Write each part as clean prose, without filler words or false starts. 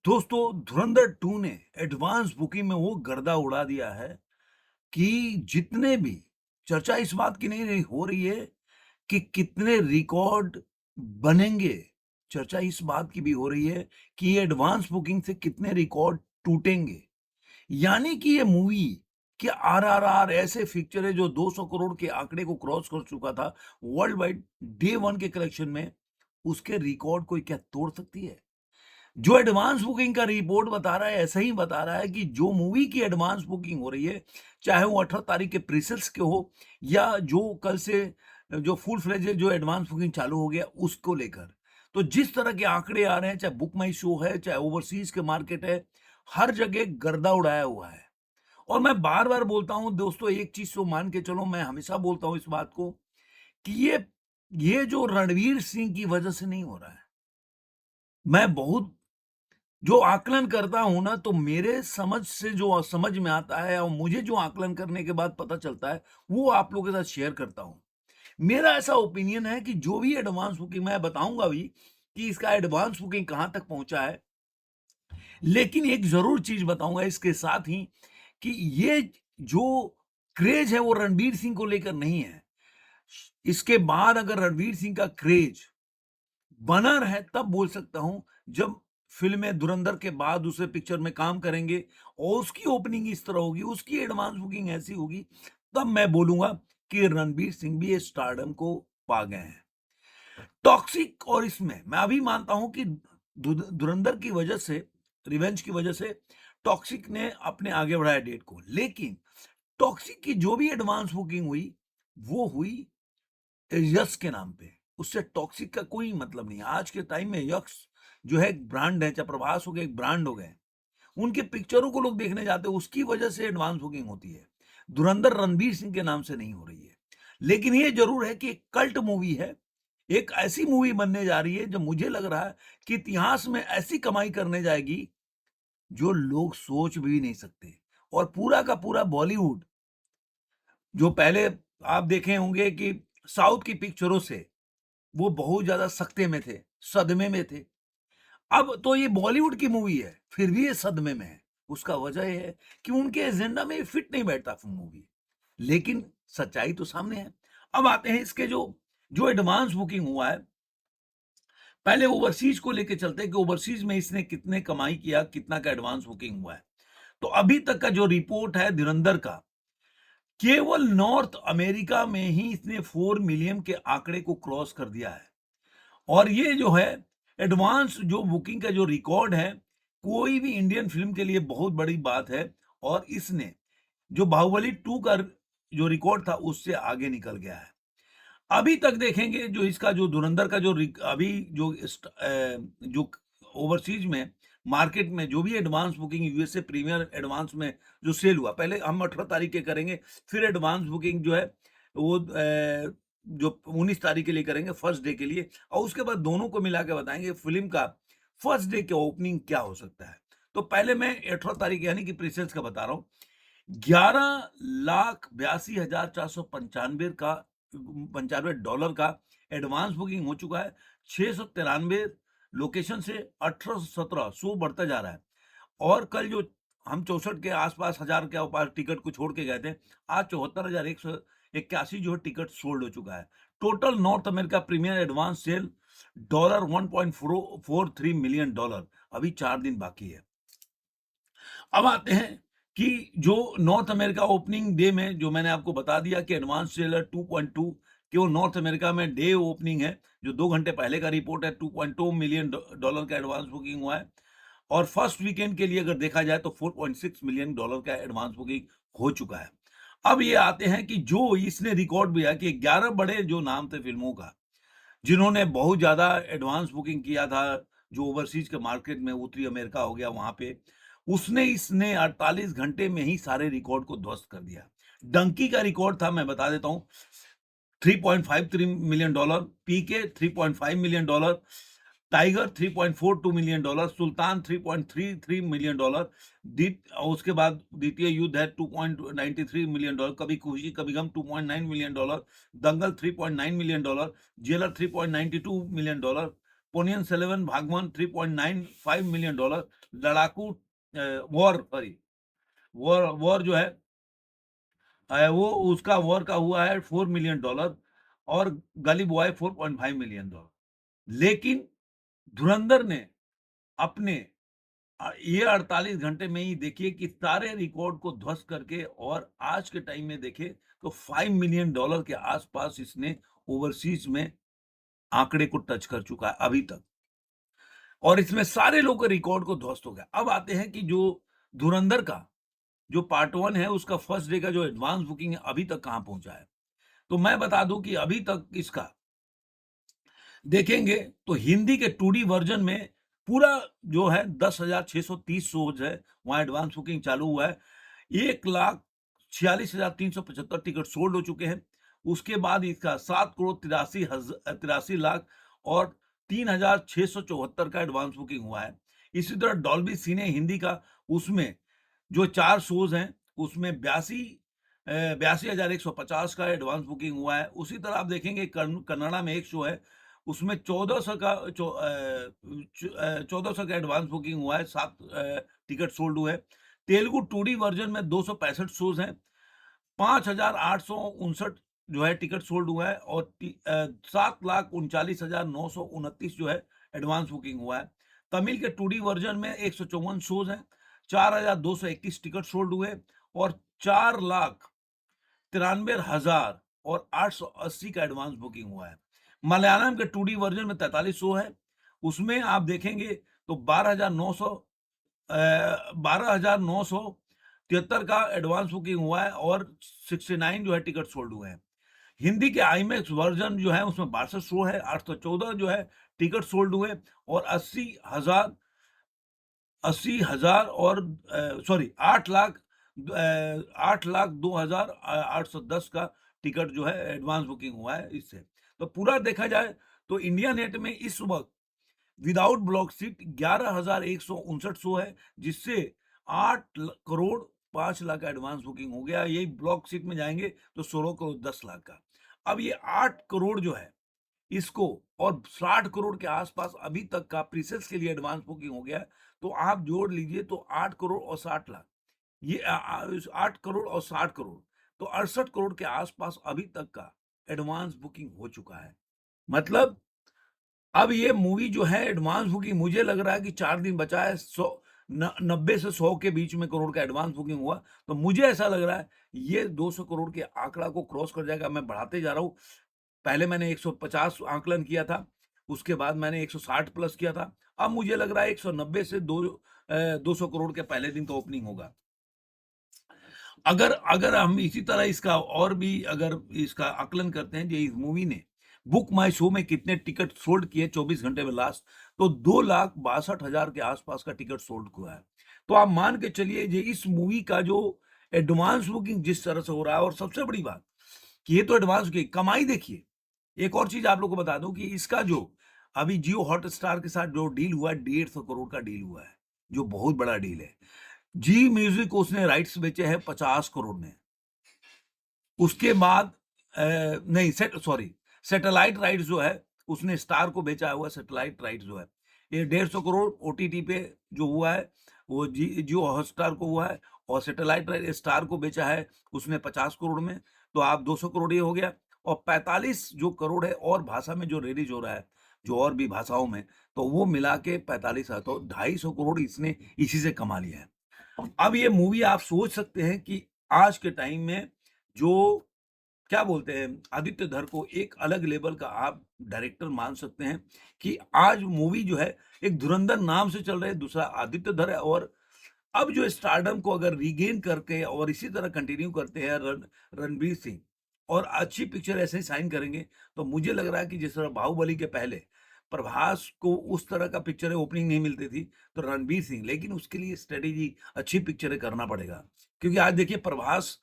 दोस्तों, धुरंधर 2 ने advance booking में वो गर्दा उड़ा दिया है कि जितने भी चर्चा इस बात की नहीं रही हो रही है कि कितने रिकॉर्ड बनेंगे। चर्चा इस बात की भी हो रही है कि ये एडवांस बुकिंग से कितने रिकॉर्ड टूटेंगे। यानी कि ये मूवी कि आरआरआर ऐसे पिक्चर है जो 200 करोड़ के आंकड़े को क्रॉस कर चुका था वर्ल्ड वाइड डे 1 के कलेक्शन में, उसके रिकॉर्ड कोई क्या तोड़ सकती है? जो एडवांस बुकिंग का रिपोर्ट बता रहा है, ऐसा ही बता रहा है कि जो मूवी की एडवांस बुकिंग हो रही है, चाहे वो 18 तारीख के प्रीसेल्स के हो या जो कल से जो फुल फ्लेजेड जो एडवांस बुकिंग चालू हो गया उसको लेकर। तो जिस तरह के आंकड़े आ रहे हैं, चाहे बुक माई शो है, चाहे ओवरसीज के मार्केट है, हर जगह गर्दा उड़ाया हुआ है। और मैं बार-बार बोलता हूँ दोस्तों, एक चीज़ तो मान के चलो, मैं हमेशा बोलता हूँ इस बात को कि ये जो रणवीर सिंह की वजह से नहीं हो रहा है। मैं बहुत जो आकलन करता हूँ ना, तो मेरे समझ से जो समझ में आता है और मुझे जो आकलन करने के बाद पता चलता है, वो आप लोगों के साथ शेयर करता हूँ। मेरा ऐसा ओपिनियन है कि जो भी एडवांस बुकिंग, मैं बताऊँगा भी कि इसका एडवांस बुकिंग कहाँ तक पहुँचा है। लेकिन एक ज़रूर चीज़ बताऊँगा इसके साथ ही कि ये जो क्रेज़ है वो रणवीर सिंह को लेकर नहीं है। इसके बाद अगर रणवीर सिंह का क्रेज़ बना रहे तब बोल सकता हूँ, जब फ़िल्में धुरंधर के बाद दूसरे पिक्चर में काम करेंगे और उसकी ओपनिंग इस तरह होगी, उसकी एडवांस बुकिंग ऐसी होगी, तब मैं बोलूँगा कि रणवीर सिंह भी इस स्टारडम को पा गए हैं। टॉक्सिक और इसमें मैं अभी मानता हूँ कि धुरंधर की वजह से, रिवेंज की वजह से टॉक्सिक ने अपने आगे बढ़ाया डेट को। लेकिन टॉक्सिक की जो भी एडवांस बुकिंग हुई, वो हुई यश के नाम पे। उससे टॉक्सिक का कोई मतलब नहीं है। आज के टाइम में यश जो है एक ब्रांड है, चाहे प्रभास हो गए एक ब्रांड हो गए। उनके पिक्चरों को लोग देखने जाते हैं, उसकी वजह से एडवांस बुकिंग होती है। धुरंधर रणवीर सिंह के नाम से नहीं हो रही है। लेकिन ये ज़रूर है कि एक कल्ट मूवी है। एक ऐसी मूवी बनने जा रही है जो मुझे लग रहा है कि इतिहास में ऐसी कमाई करने जाएगी, जो लोग सोच भी नहीं सकते। और पूरा का पूरा बॉलीवुड, जो पहले आप देखे होंगे कि साउथ की पिक्चरों से वो बहुत ज़्यादा सख्ते में थे, सदमे में थे। अब तो ये बॉलीवुड की मूवी है, फिर भी ये सदमे में है। उसका वजह ये है कि उनके एजेंडा में ये फिट नहीं बैठता मूवी। लेकिन सच्चाई तो सामने है। अब आते हैं इसके जो जो एडवांस बुकिंग हुआ है, पहले ओवरसीज़ को लेके चलते हैं कि ओवरसीज़ में इसने कितने कमाई किया, कितना का एडवांस बुकिंग हुआ है। तो अभी तक का जो रिपोर्ट है धुरंधर का, केवल नॉर्थ अमेरिका में ही इसने 4 मिलियन के आंकड़े को क्रॉस कर दिया है। और ये जो है एडवांस जो बुकिंग का जो रिकॉर्ड है, कोई भी इंडियन फ़िल्म के लिए बहुत बड़ी बात है। और इसने जो बाहुबली 2 का जो रिकॉर्ड था उससे आगे निकल गया है। अभी तक देखेंगे जो इसका जो धुरंधर का जो अभी जो जो ओवरसीज़ में मार्केट में जो भी advance booking USA premiere advance में जो सेल हुआ, पहले हम 18 तारीख के करेंगे, फिर एडवांस बुकिंग जो है वो जो 19 तारीख के लिए करेंगे फर्स्ट डे के लिए, और उसके बाद दोनों को मिला के बताएँगे फ़िल्म का फर्स्ट डे का ओपनिंग क्या हो सकता है। तो पहले मैं 18 तारीख यानी कि प्रीसेल्स का बता रहा हूँ। 11,82,495 का $95 का एडवांस बुकिंग हो चुका है। 693 लोकेशन से 1817 शो बढ़ता जा रहा है। और कल जो हम 64 के आस-पास हज़ार के पास टिकट को छोड़ के गए थे, आज 74,181 जो है टिकट सोल्ड हो चुका है। Total North America premiere advance sale dollar 1.43 million dollar, अभी 4 दिन बाकी है। अब आते हैं कि जो नॉर्थ अमेरिका ओपनिंग डे में जो मैंने आपको बता दिया कि एडवांस सेलर 2.2 केवल नॉर्थ अमेरिका में डे ओपनिंग है, जो 2 घंटे पहले का रिपोर्ट है। 2.2 मिलियन डॉलर का एडवांस बुकिंग हुआ है। और फर्स्ट वीकेंड के लिए अगर देखा जाए तो 4.6 मिलियन डॉलर का एडवांस बुकिंग हो चुका है। अब ये आते हैं कि जो इसने रिकॉर्ड भी है कि 11 बड़े जो नाम थे फिल्मों का, जिन्होंने बहुत ज़्यादा एडवांस बुकिंग किया था, जो ओवरसीज़ के मार्केट में उत्तरी अमेरिका हो गया वहाँ पे, इसने 48 घंटे में ही सारे रिकॉर्ड को ध्वस्त कर दिया। डंकी का रिकॉर्ड था, मैं बता देता हूँ, 3.53 million dollar, PK 3.5 million dollar, Tiger 3.42 million dollar, Sultan 3.33 million dollar, और उसके बाद द्वितीय युद्ध है 2.93 million dollar, Kabhi Khushi Kabhi Gham 2.9 million dollar, Dangal 3.9 million dollar, Jailer 3.92 million dollar, Ponniyin Selvan भागवान $3.95 मिलियन, लड़ाकू वॉर सॉरी वॉर वॉर जो है वो उसका वॉर का हुआ है $4 मिलियन, और गली बॉय $4.5 मिलियन। लेकिन धुरंधर ने अपने ये 48 घंटे में ही देखिए कि सारे रिकॉर्ड को ध्वस्त करके, और आज के टाइम में देखें तो $5 मिलियन के आसपास इसने ओवरसीज में आंकड़े को टच कर चुका है अभी तक, और इसमें सारे लोगों के रिकॉर्ड को ध्वस्त हो गया। अब आते हैं कि जो धुरंधर का जो पार्ट 1 है उसका फर्स्ट डे का जो एडवांस बुकिंग है अभी तक कहाँ पहुंचा है। तो मैं बता दूं कि अभी तक इसका देखेंगे तो हिंदी के 2D वर्जन में पूरा जो है 10,630 शोज है, वहां एडवांस बुकिंग चालू हुआ है। 1,46,375 टिकट सोल्ड हो चुके हैं। उसके बाद इसका 7,83,83 लाख और 3,674 का एडवांस बुकिंग हुआ है। इसी तरह डॉल्बी सिने हिंदी का, उसमें जो 4 शोज हैं उसमें 82,150 का एडवांस बुकिंग हुआ है। उसी तरह आप देखेंगे कन्नड़ा में एक शो है, उसमें 1400 का एडवांस बुकिंग हुआ है, 7 टिकट सोल्ड हुए। तेलुगु 2D वर्जन में 265 शोज हैं, 5,859 जो है टिकट सोल्ड हुआ है, और 7,39,929 जो है एडवांस बुकिंग हुआ है। तमिल के 2D वर्जन में 154 शोज हैं, 4,221 टिकट सोल्ड हुए, और 4,93,880 का एडवांस बुकिंग हुआ है। मलयालम के 2D वर्जन में 43 शो है, उसमें आप देखेंगे तो 12,973 का एडवांस बुकिंग हुआ है, और 69 जो है टिकट सोल्ड हुए हैं। हिंदी के आईमैक्स वर्जन जो है उसमें 62 शो है, 814 जो है टिकट सोल्ड हुए, और 80,000 और सॉरी 8,02,810 का टिकट जो है एडवांस बुकिंग हुआ है इससे। तो पूरा देखा जाए तो इंडिया नेट में इस वक्त विदाउट ब्लॉक सीट 11,159 शो है, जिससे 8,05,00,000 का एडवांस बुकिंग हो गया। यही ब्लॉक सीट में जाएंगे तो 16,10,00,000 का। अब ये 8 करोड़ जो है इसको, और 60 करोड़ के आसपास अभी तक का प्रीसेस के लिए एडवांस बुकिंग हो गया है। तो आप जोड़ लीजिए तो 8 करोड़ और 60 लाख, ये 8 करोड़ और 60 करोड़, तो 68 करोड़ के आसपास अभी तक का एडवांस बुकिंग हो चुका है। मतलब अब ये मूवी जो है एडवांस बुकिंग, मुझे लग रहा है कि 4 दिन बचा है, 90 से 100 के बीच में करोड़ का एडवांस बुकिंग हुआ, तो मुझे ऐसा लग रहा है ये 200 करोड़ के आंकड़ा को क्रॉस कर जाएगा। मैं बढ़ाते जा रहा हूँ, पहले मैंने 150 आंकलन किया था, उसके बाद मैंने 160 प्लस किया था, अब मुझे लग रहा है 190 से 200 करोड़ के पहले दिन का ओपनिंग होगा। अगर अगर हम इसी तरह इसका और भी अगर इसका आकलन करते हैं, जो इस मूवी ने बुक माई शो में कितने टिकट सोल्ड किए 24 घंटे में लास्ट, तो 2,62,000 के आसपास का टिकट सोल्ड हुआ है। तो आप मान के चलिए ये इस मूवी का जो एडवांस बुकिंग जिस तरह से हो रहा है, और सबसे बड़ी बात कि ये तो एडवांस की कमाई देखिए। एक और चीज आप लोग को बता दूं कि इसका जो अभी जियो हॉटस्टार के साथ जो डील हुआ है, 150 करोड़ का डील हुआ है, जो बहुत बड़ा डील है। जी म्यूजिक को उसने राइट्स बेचे हैं 50 करोड़ में। उसके बाद नहीं सॉरी, सैटेलाइट राइट्स जो है उसने स्टार को बेचा हुआ, सैटेलाइट राइट्स जो है ये 150 करोड़ ओटीटी पे जो हुआ है वो जियो हॉटस्टार को हुआ है, और सैटेलाइट राइट स्टार को बेचा है उसने 50 करोड़ में। तो आप 200 करोड़ ये हो गया, और 45 जो करोड़ है और भाषा में जो रिलीज हो रहा है, जो और भी भाषाओं में, तो वो मिला के 45 है, तो 250 करोड़ इसने इसी से कमा लिया है। अब ये मूवी आप सोच सकते हैं कि आज के टाइम में जो क्या बोलते हैं आदित्य धर को एक अलग लेवल का आप डायरेक्टर मान सकते हैं, कि आज मूवी जो है एक धुरंधर नाम से चल रहे हैं, दूसरा आदित्य धर है, और अब जो स्टारडम को अगर रीगेन करके और इसी तरह कंटिन्यू करते हैं रणवीर सिंह, और अच्छी पिक्चर ऐसे ही साइन करेंगे, तो मुझे लग रहा है कि जिस तरह बाहुबली के पहले प्रभास को उस तरह का पिक्चर ओपनिंग नहीं मिलती थी, तो रणवीर सिंह, लेकिन उसके लिए स्ट्रेटेजी अच्छी पिक्चरें करना पड़ेगा। क्योंकि आज देखिए प्रभास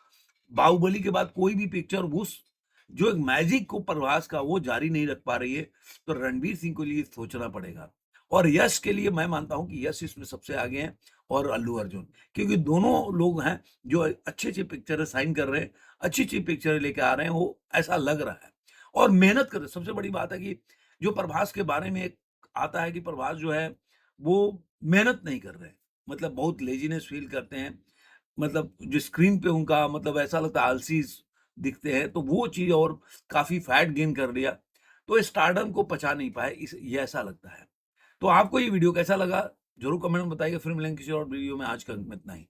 बाहुबली के बाद कोई भी पिक्चर उस जो एक मैजिक को प्रभास का वो जारी नहीं रख पा रही है, तो रणवीर सिंह को लिए सोचना पड़ेगा। और यश के लिए मैं मानता हूं कि यश इसमें सबसे आगे हैं, और अल्लू अर्जुन, क्योंकि दोनों लोग हैं जो अच्छी अच्छी पिक्चरें साइन कर रहे हैं, अच्छी अच्छी पिक्चरें लेके आ रहे हैं, वो ऐसा लग रहा है, और मेहनत कर रहे हैं। सबसे बड़ी बात है कि जो प्रभास के बारे में एक आता है कि प्रभास जो है वो मेहनत नहीं कर रहे हैं। मतलब बहुत लेज़ीनेस फ़ील करते हैं। मतलब जो स्क्रीन पे उनका मतलब ऐसा लगता है आलसी दिखते हैं, तो वो चीज़ और काफ़ी फैट गेन कर लिया। तो स्टारडम को पचा नहीं पाए ये ऐसा लगता है। तो आपको ये वीडियो कैसा लगा? ज़रूर कमेंट में बताइएगा। फिर मिलेंगे किसी और वीडियो में। आज के अंक में इतना ही।